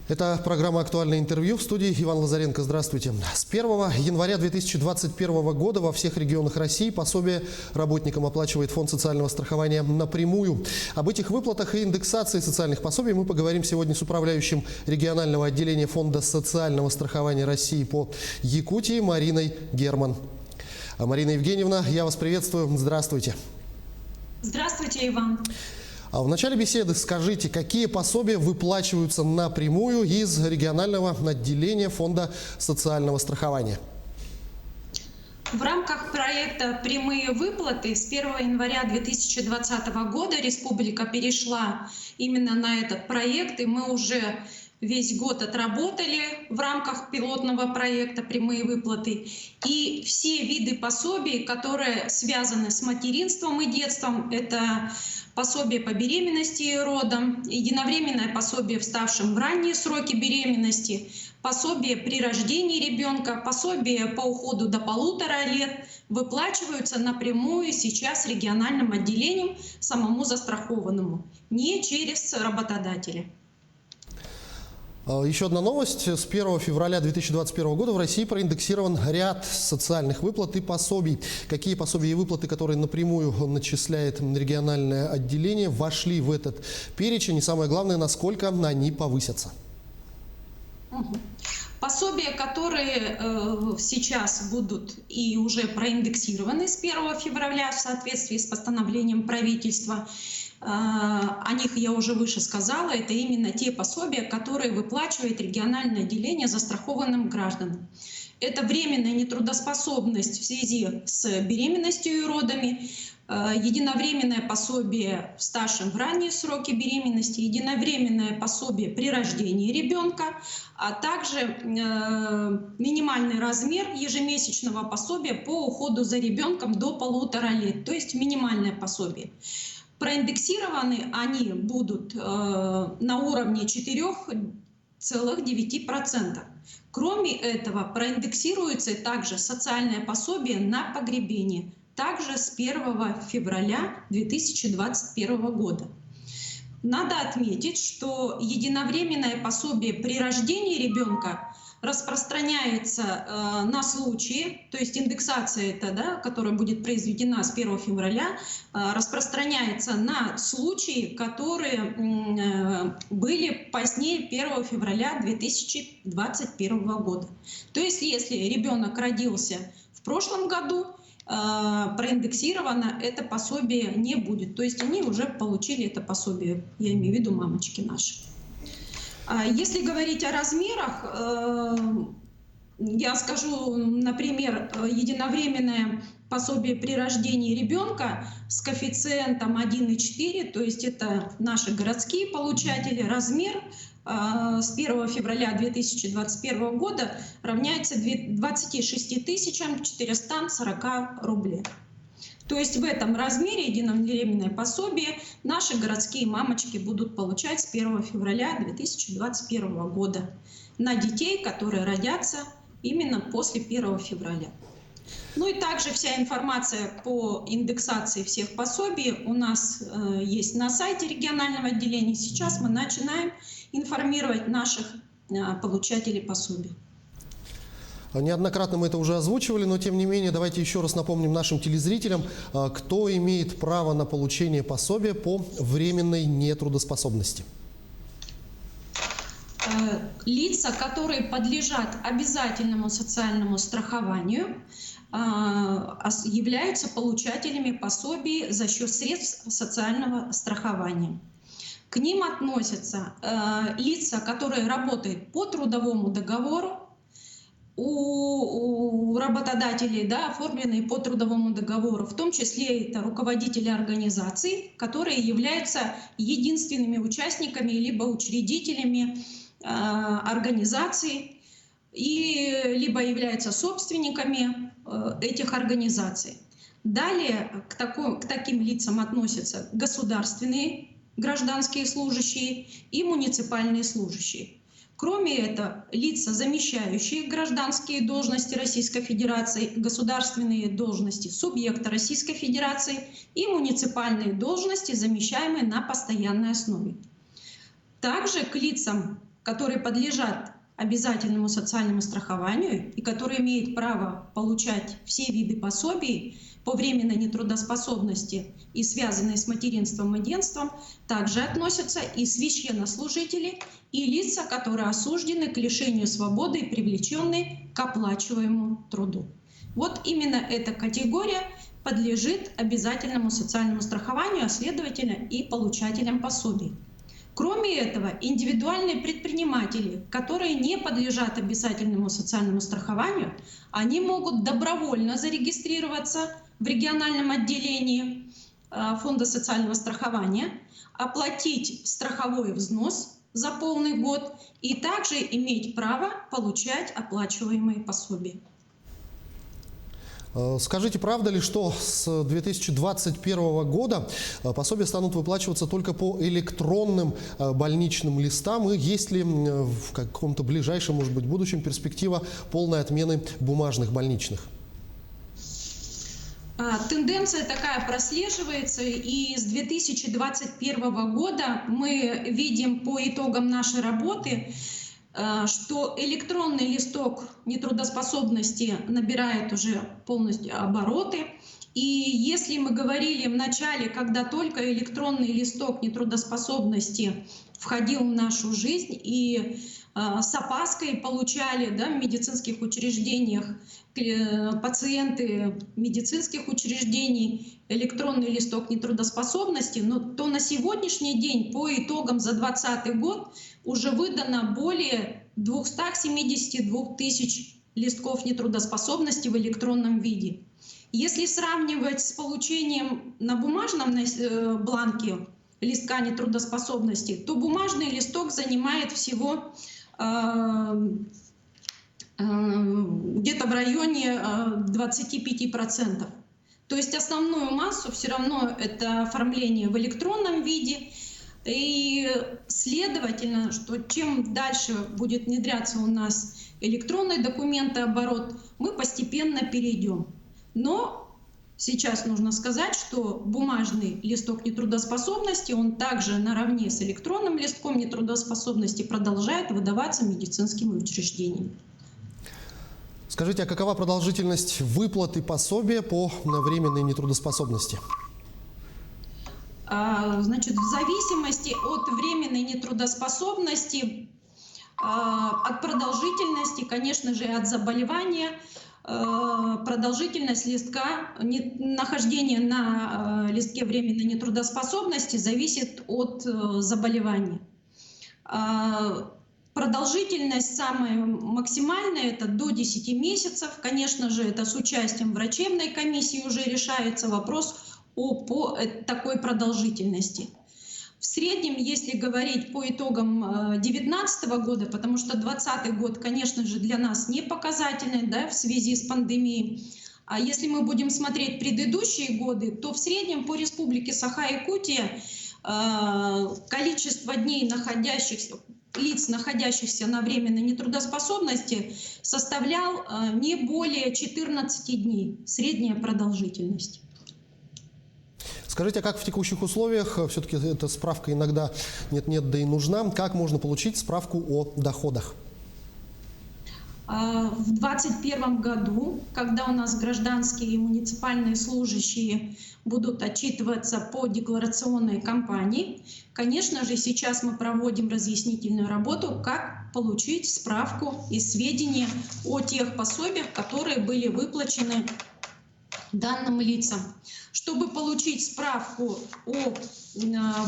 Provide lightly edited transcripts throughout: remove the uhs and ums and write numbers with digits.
Это программа «Актуальное интервью». В студии Иван Лазаренко. Здравствуйте. С 1 января 2021 года во всех регионах России пособие работникам оплачивает Фонд социального страхования напрямую. Об этих выплатах и индексации социальных пособий мы поговорим сегодня с управляющим регионального отделения Фонда социального страхования России по Якутии Мариной Герман. Марина Евгеньевна, я вас приветствую. Здравствуйте. Здравствуйте, Иван. В начале беседы скажите, какие пособия выплачиваются напрямую из регионального отделения Фонда социального страхования? В рамках проекта «Прямые выплаты» с 1 января 2020 года республика перешла именно на этот проект, и мы уже весь год отработали в рамках пилотного проекта «Прямые выплаты». И все виды пособий, которые связаны с материнством и детством, это пособие по беременности и родам, единовременное пособие вставшим в ранние сроки беременности, пособие при рождении ребенка, пособие по уходу до 1,5 лет выплачиваются напрямую сейчас региональным отделением самому застрахованному, не через работодателя. Еще одна новость. С 1 февраля 2021 года в России проиндексирован ряд социальных выплат и пособий. Какие пособия и выплаты, которые напрямую начисляет региональное отделение, вошли в этот перечень? И самое главное, насколько они повысятся? Пособия, которые сейчас будут и уже проиндексированы с 1 февраля в соответствии с постановлением правительства, о них я уже выше сказала, это именно те пособия, которые выплачивает региональное отделение застрахованным гражданам. Это временная нетрудоспособность в связи с беременностью и родами, единовременное пособие вставшим в ранние сроки беременности, единовременное пособие при рождении ребенка, а также минимальный размер ежемесячного пособия по уходу за ребенком до 1,5 лет, то есть минимальное пособие. Проиндексированы они будут на уровне 4,9%. Кроме этого, проиндексируется также социальное пособие на погребение, также с 1 февраля 2021 года. Надо отметить, что единовременное пособие при рождении ребенка распространяется на случаи, то есть индексация эта, да, которая будет произведена с 1 февраля, распространяется на случаи, которые были позднее 1 февраля 2021 года. То есть если ребенок родился в прошлом году, проиндексировано это пособие не будет. То есть они уже получили это пособие, я имею в виду мамочки наши. Если говорить о размерах, я скажу, например, единовременное пособие при рождении ребенка с коэффициентом 1,4, то есть это наши городские получатели, размер с 1 февраля 2021 года равняется 26 440 рублей. То есть в этом размере единовременное пособие наши городские мамочки будут получать с 1 февраля 2021 года на детей, которые родятся именно после 1 февраля. Ну и также вся информация по индексации всех пособий у нас есть на сайте регионального отделения. Сейчас мы начинаем информировать наших получателей пособий. Неоднократно мы это уже озвучивали, но тем не менее давайте еще раз напомним нашим телезрителям, кто имеет право на получение пособия по временной нетрудоспособности. Лица, которые подлежат обязательному социальному страхованию, являются получателями пособий за счет средств социального страхования. К ним относятся лица, которые работают по трудовому договору, у работодателей, да, оформленные по трудовому договору, в том числе это руководители организаций, которые являются единственными участниками либо учредителями организаций, либо являются собственниками этих организаций. Далее к таким лицам относятся государственные гражданские служащие и муниципальные служащие. Кроме этого, лица, замещающие гражданские должности Российской Федерации, государственные должности субъекта Российской Федерации и муниципальные должности, замещаемые на постоянной основе. Также к лицам, которые подлежат обязательному социальному страхованию и которые имеют право получать все виды пособий по временной нетрудоспособности и связанные с материнством и детством, также относятся и священнослужители, и лица, которые осуждены к лишению свободы и привлеченные к оплачиваемому труду. Вот именно эта категория подлежит обязательному социальному страхованию, а следовательно и получателям пособий. Кроме этого, индивидуальные предприниматели, которые не подлежат обязательному социальному страхованию, они могут добровольно зарегистрироваться в региональном отделении Фонда социального страхования, оплатить страховой взнос за полный год и также иметь право получать оплачиваемые пособия. Скажите, правда ли, что с 2021 года пособия станут выплачиваться только по электронным больничным листам? И есть ли в каком-то ближайшем, может быть, будущем перспектива полной отмены бумажных больничных? Тенденция такая прослеживается, и с 2021 года мы видим по итогам нашей работы, что электронный листок нетрудоспособности набирает уже полностью обороты. И если мы говорили в начале, когда только электронный листок нетрудоспособности входил в нашу жизнь и с опаской получали, да, в медицинских учреждениях пациенты медицинских учреждений электронный листок нетрудоспособности, то на сегодняшний день по итогам за 2020 год уже выдано более 272 тысяч листков нетрудоспособности в электронном виде. Если сравнивать с получением на бумажном бланке листка нетрудоспособности, то бумажный листок занимает всего где-то в районе 25%. То есть основную массу все равно это оформление в электронном виде. И следовательно, что чем дальше будет внедряться у нас электронный документооборот, мы постепенно перейдем. Но сейчас нужно сказать, что бумажный листок нетрудоспособности, он также наравне с электронным листком нетрудоспособности продолжает выдаваться медицинскими учреждениями. Скажите, а какова продолжительность выплаты пособия по временной нетрудоспособности? Значит, в зависимости от временной нетрудоспособности, от продолжительности, конечно же, от заболевания, продолжительность листка, нахождение на листке временной нетрудоспособности зависит от заболевания. Продолжительность самая максимальная – это до 10 месяцев. Конечно же, это с участием врачебной комиссии уже решается вопрос по такой продолжительности. В среднем, если говорить по итогам 2019 года, потому что 2020 год, конечно же, для нас не показательный, да, в связи с пандемией, а если мы будем смотреть предыдущие годы, то в среднем по республике Саха-Якутия количество дней лиц, находящихся на временной нетрудоспособности, составлял не более 14 дней, средняя продолжительность. Скажите, а как в текущих условиях, все-таки эта справка иногда нет-нет, да и нужна, как можно получить справку о доходах? В 2021 году, когда у нас гражданские и муниципальные служащие будут отчитываться по декларационной кампании, конечно же, сейчас мы проводим разъяснительную работу, как получить справку и сведения о тех пособиях, которые были выплачены данным лицам. Чтобы получить справку о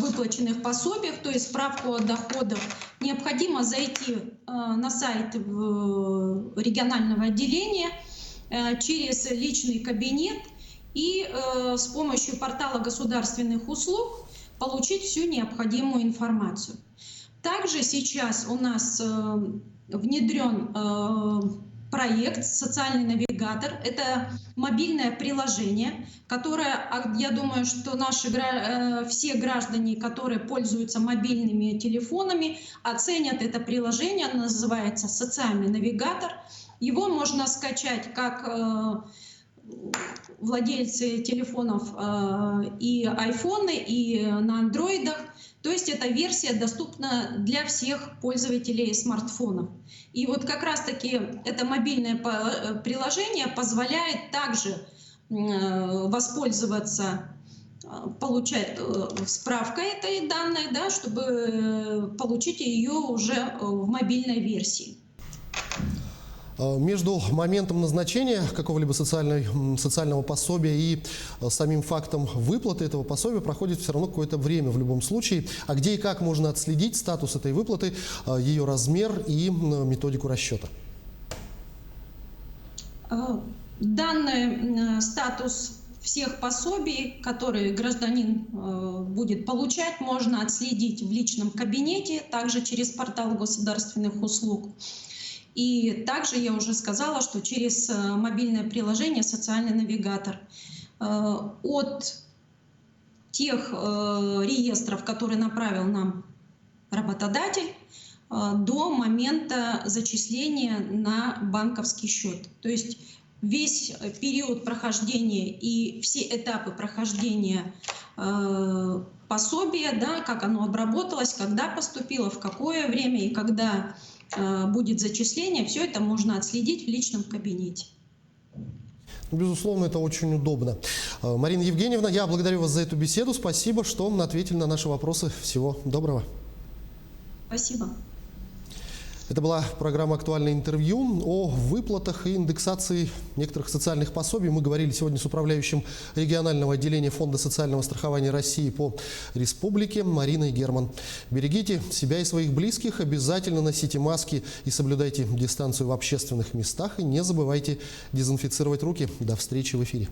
выплаченных пособиях, то есть справку о доходах, необходимо зайти на сайт регионального отделения через личный кабинет и с помощью портала государственных услуг получить всю необходимую информацию. Также сейчас у нас внедрен проект «Социальный навигатор». Это мобильное приложение, которое, я думаю, что все граждане, которые пользуются мобильными телефонами, оценят это приложение. Оно называется «Социальный навигатор». Его можно скачать как владельцы телефонов и айфоны, и на андроидах. То есть эта версия доступна для всех пользователей смартфонов. И вот как раз-таки это мобильное приложение позволяет также воспользоваться, получать справкой этой данной, да, чтобы получить ее уже в мобильной версии. Между моментом назначения какого-либо социального пособия и самим фактом выплаты этого пособия проходит все равно какое-то время в любом случае. А где и как можно отследить статус этой выплаты, ее размер и методику расчета? Данный статус всех пособий, которые гражданин будет получать, можно отследить в личном кабинете, также через портал государственных услуг. И также я уже сказала, что через мобильное приложение «Социальный навигатор». От тех реестров, которые направил нам работодатель, до момента зачисления на банковский счет. То есть весь период прохождения и все этапы прохождения пособия, да, как оно обработалось, когда поступило, в какое время и когда будет зачисление, все это можно отследить в личном кабинете. Безусловно, это очень удобно. Марина Евгеньевна, я благодарю вас за эту беседу. Спасибо, что ответили на наши вопросы. Всего доброго. Спасибо. Это была программа «Актуальное интервью». О выплатах и индексации некоторых социальных пособий мы говорили сегодня с управляющим регионального отделения Фонда социального страхования России по республике Мариной Герман. Берегите себя и своих близких, обязательно носите маски и соблюдайте дистанцию в общественных местах. И не забывайте дезинфицировать руки. До встречи в эфире.